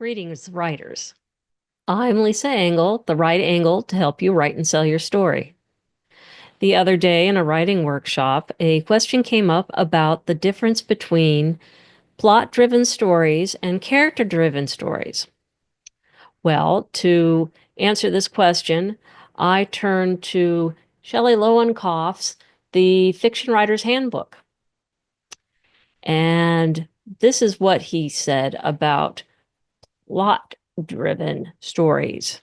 Greetings, writers. I'm Lisa Angle, the right angle to help you write and sell your story. The other day in a writing workshop, a question came up about the difference between plot driven stories and character driven stories. Well, to answer this question, I turned to Shelley Lowenkoff's The Fiction Writer's Handbook. And this is what he said about plot driven stories.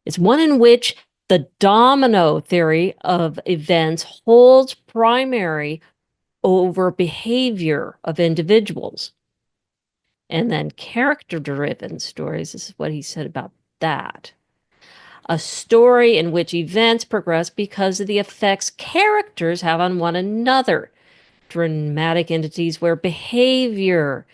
It's one in which the domino theory of events holds primary over behavior of individuals. And then character-driven stories, this is what he said about that. A story in which events progress because of the effects characters have on one another. Dramatic entities where behavior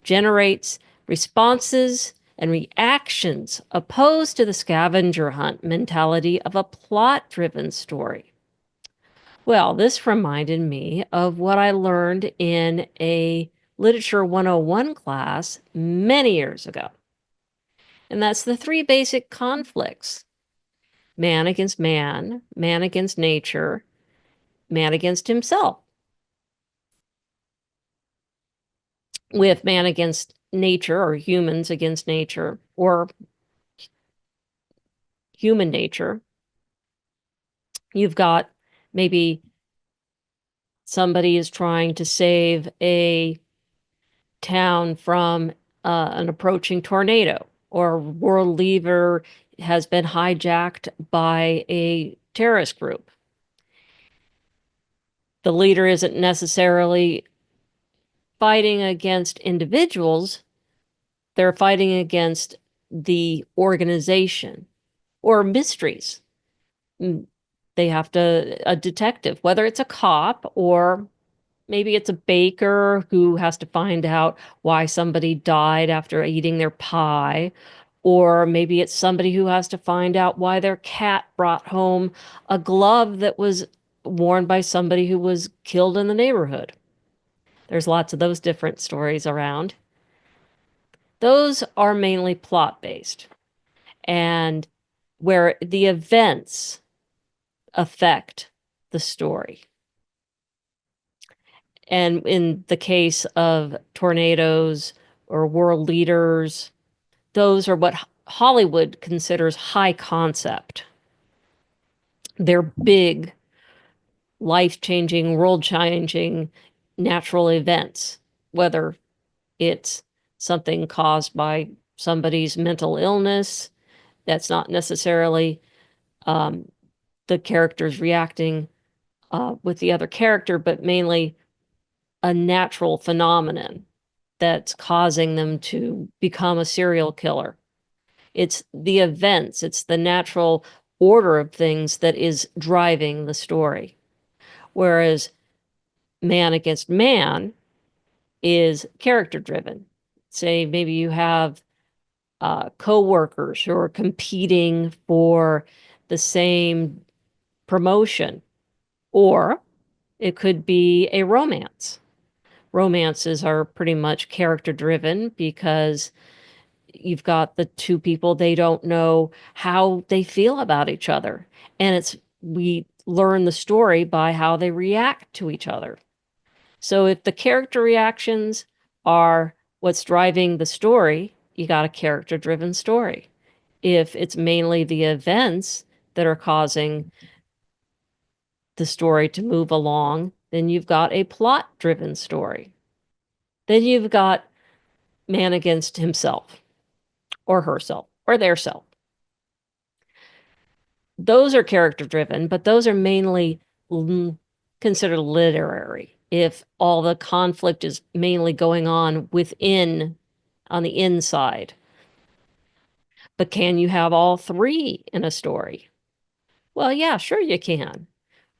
generates responses and reactions opposed to the scavenger hunt mentality of a plot-driven story. Well, this reminded me of what I learned in a Literature 101 class many years ago. And that's the three basic conflicts: man against man, man against nature, man against himself. With man against nature, or humans against nature, or human nature, you've got maybe somebody is trying to save a town from an approaching tornado, or a world leader has been hijacked by a terrorist group. The leader isn't necessarily fighting against individuals, they're fighting against the organization or mysteries. They have to, a detective, whether it's a cop or maybe it's a baker who has to find out why somebody died after eating their pie, or maybe it's somebody who has to find out why their cat brought home a glove that was worn by somebody who was killed in the neighborhood. There's lots of those different stories around. Those are mainly plot-based, and where the events affect the story. And in the case of tornadoes or world leaders, those are what Hollywood considers high concept. They're big, life-changing, world-changing natural events, whether it's something caused by somebody's mental illness that's not necessarily the characters reacting with the other character, but mainly a natural phenomenon that's causing them to become a serial killer. It's the events, it's the natural order of things that is driving the story. Whereas man against man is character driven. Say maybe you have co-workers who are competing for the same promotion, or it could be a romance. Romances are pretty much character driven because you've got the two people, they don't know how they feel about each other. And we learn the story by how they react to each other. So if the character reactions are what's driving the story, you got a character driven story. If it's mainly the events that are causing the story to move along, then you've got a plot driven story. Then you've got man against himself or herself or their self. Those are character driven, but those are mainly considered literary. If all the conflict is mainly going on within, on the inside. But can you have all three in a story? Well, yeah, sure you can.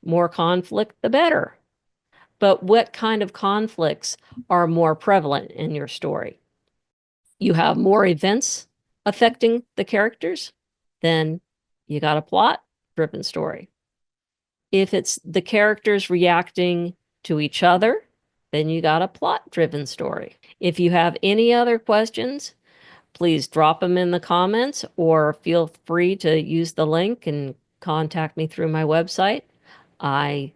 More conflict, the better. But what kind of conflicts are more prevalent in your story? You have more events affecting the characters, then you got a plot-driven story. If it's the characters reacting to each other, then you got a plot-driven story. If you have any other questions, please drop them in the comments or feel free to use the link and contact me through my website. I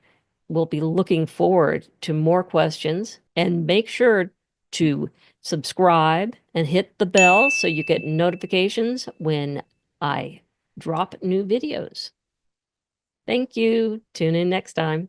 will be looking forward to more questions, and make sure to subscribe and hit the bell so you get notifications when I drop new videos. Thank you. Tune in next time.